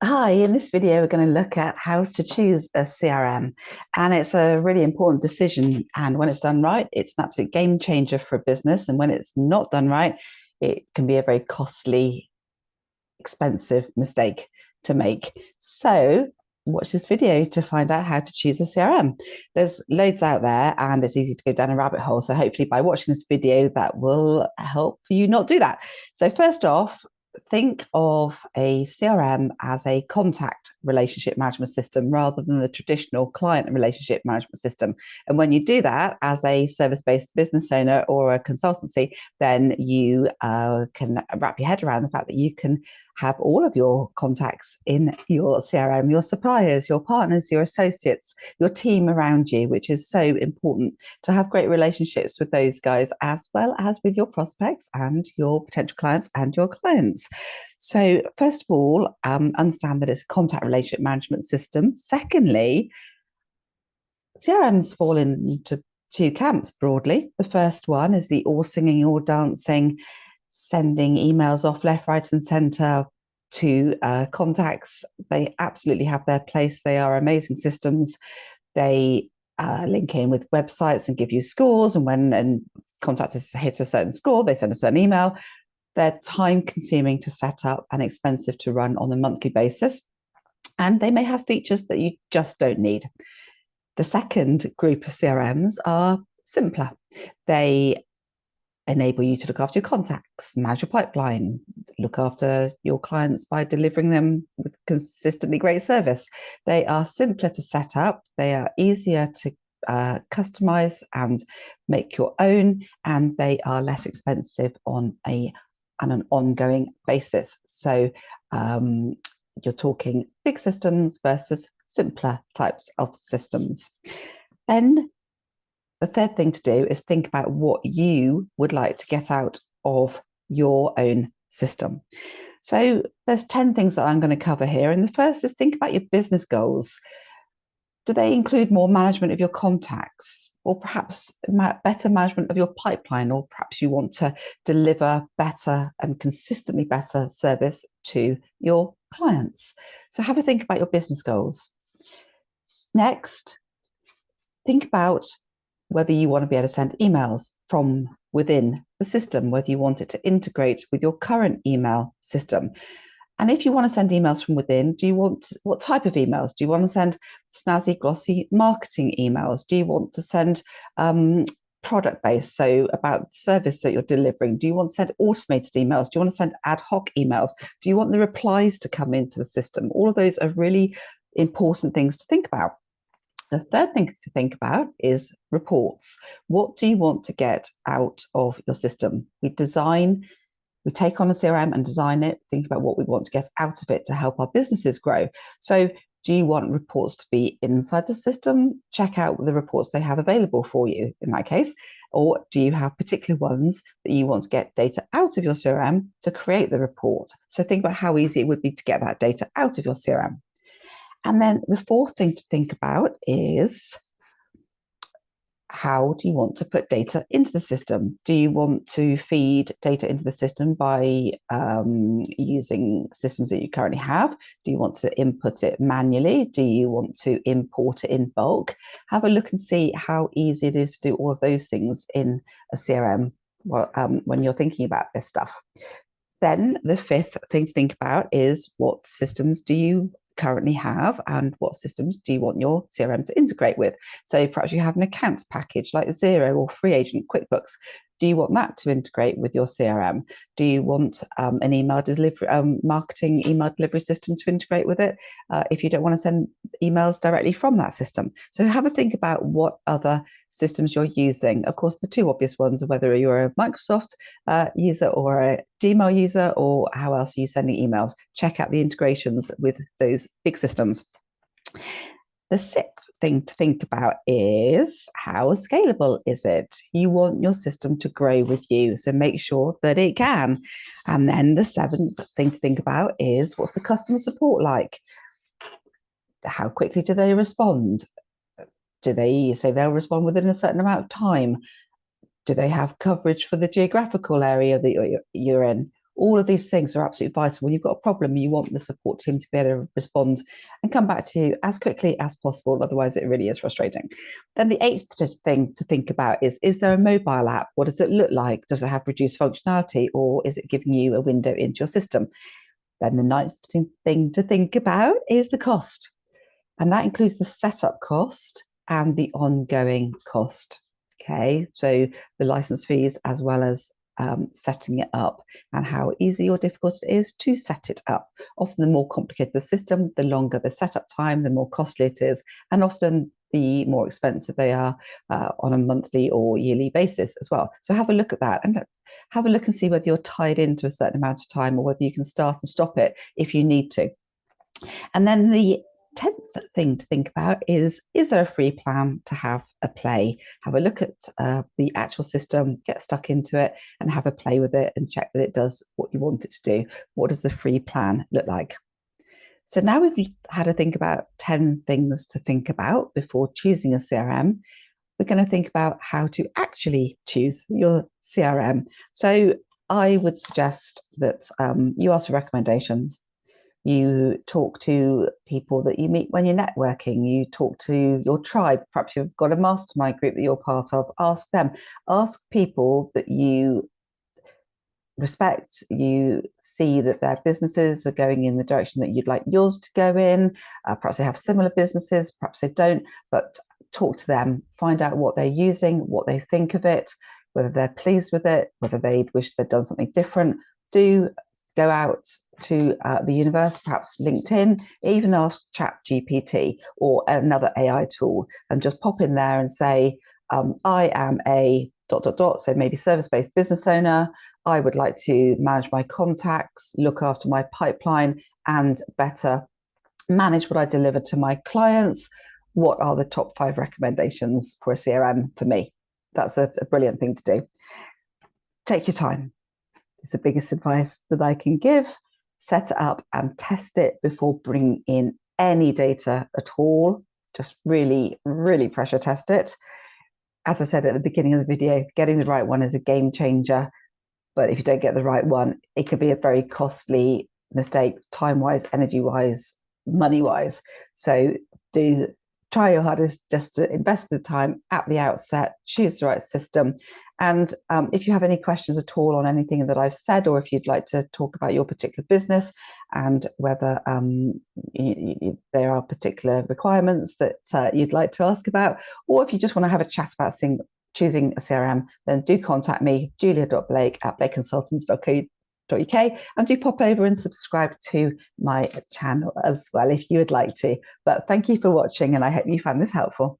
Hi, in this video, we're going to look at how to choose a CRM. And it's a really important decision. And when it's done right, it's an absolute game changer for a business. And when it's not done right, it can be a very costly, expensive mistake to make. So watch this video to find out how to choose a CRM. There's loads out there and it's easy to go down a rabbit hole. So hopefully by watching this video, that will help you not do that. So first off, think of a CRM as a contact relationship management system rather than the traditional client relationship management system. And when you do that as a service-based business owner or a consultancy, then you can wrap your head around the fact that you can have all of your contacts in your CRM, your suppliers, your partners, your associates, your team around you, which is so important to have great relationships with those guys, as well as with your prospects and your potential clients and your clients. So, first of all, understand that it's a contact relationship management system. Secondly, CRMs fall into two camps broadly. The first one is the all singing, all dancing, sending emails off left, right, and center to contacts. They absolutely have their place. They are amazing systems. They link in with websites and give you scores. And when contacts hit a certain score, they send a certain email. They're time consuming to set up and expensive to run on a monthly basis. And they may have features that you just don't need. The second group of CRMs are simpler. They enable you to look after your contacts, manage your pipeline, look after your clients by delivering them with consistently great service. They are simpler to set up, they are easier to customize and make your own, and they are less expensive on an ongoing basis. So you're talking big systems versus simpler types of systems. Then the third thing to do is think about what you would like to get out of your own system. So there's 10 things that I'm going to cover here. And the first is think about your business goals. Do they include more management of your contacts, or perhaps better management of your pipeline, or perhaps you want to deliver better and consistently better service to your clients? So have a think about your business goals. Next, think about whether you want to be able to send emails from within the system, whether you want it to integrate with your current email system. And if you want to send emails from within, what type of emails? Do you want to send snazzy, glossy marketing emails? Do you want to send product based, so about the service that you're delivering? Do you want to send automated emails? Do you want to send ad hoc emails? Do you want the replies to come into the system? All of those are really important things to think about. The third thing to think about is reports. What do you want to get out of your system? We take on a CRM and design it, think about what we want to get out of it to help our businesses grow. So do you want reports to be inside the system? Check out the reports they have available for you in that case. Or do you have particular ones that you want to get data out of your CRM to create the report? So think about how easy it would be to get that data out of your CRM. And then the fourth thing to think about is, how do you want to put data into the system? Do you want to feed data into the system by using systems that you currently have? Do you want to input it manually? Do you want to import it in bulk? Have a look and see how easy it is to do all of those things in a CRM when you're thinking about this stuff. Then the fifth thing to think about is, what systems do you currently have and what systems do you want your CRM to integrate with? So perhaps you have an accounts package like Xero or Free Agent QuickBooks. Do you want that to integrate with your CRM? Do you want an email delivery, marketing email delivery system to integrate with it if you don't want to send emails directly from that system? So have a think about what other systems you're using. Of course, the two obvious ones are whether you're a Microsoft user or a Gmail user, or how else are you sending emails. Check out the integrations with those big systems. The sixth thing to think about is, how scalable is it? You want your system to grow with you, so make sure that it can. And then the seventh thing to think about is, what's the customer support like? How quickly do they respond? Do they say they'll respond within a certain amount of time? Do they have coverage for the geographical area that you're in? All of these things are absolutely vital. When you've got a problem, you want the support team to be able to respond and come back to you as quickly as possible. Otherwise, it really is frustrating. Then the eighth thing to think about is there a mobile app? What does it look like? Does it have reduced functionality, or is it giving you a window into your system? Then the ninth thing to think about is the cost. And that includes the setup cost and the ongoing cost. Okay, so the license fees as well as setting it up, and how easy or difficult it is to set it up. Often the more complicated the system, the longer the setup time, the more costly it is, and often the more expensive they are on a monthly or yearly basis as well. So have a look at that and have a look and see whether you're tied into a certain amount of time or whether you can start and stop it if you need to. And then the 10th thing to think about is there a free plan to have a play? Have a look at the actual system, get stuck into it and have a play with it and check that it does what you want it to do. What does the free plan look like? So now we've had a think about 10 things to think about before choosing a CRM. We're going to think about how to actually choose your CRM. So I would suggest that you ask for recommendations. You talk to people that you meet when you're networking. You talk to your tribe. Perhaps you've got a mastermind group that you're part of. Ask them. Ask people that you respect. You see that their businesses are going in the direction that you'd like yours to go in. Perhaps they have similar businesses. Perhaps they don't. But talk to them. Find out what they're using, what they think of it, whether they're pleased with it, whether they'd wish they'd done something different. Do go out to the universe, perhaps LinkedIn, even ask ChatGPT or another AI tool, and just pop in there and say, I am a ... So maybe service-based business owner. I would like to manage my contacts, look after my pipeline, and better manage what I deliver to my clients. What are the top 5 recommendations for a CRM for me? That's a brilliant thing to do. Take your time. It's the biggest advice that I can give. Set it up and test it before bringing in any data at all. Just really, really pressure test it. As I said at the beginning of the video, getting the right one is a game changer. But if you don't get the right one, it could be a very costly mistake, time-wise, energy-wise, money-wise. So do try your hardest just to invest the time at the outset, choose the right system. And if you have any questions at all on anything that I've said, or if you'd like to talk about your particular business and whether there are particular requirements that you'd like to ask about, or if you just want to have a chat about choosing a CRM, then do contact me, julia.blake@blakeconsultants.co.uk, and do pop over and subscribe to my channel as well if you would like to. But thank you for watching, and I hope you found this helpful.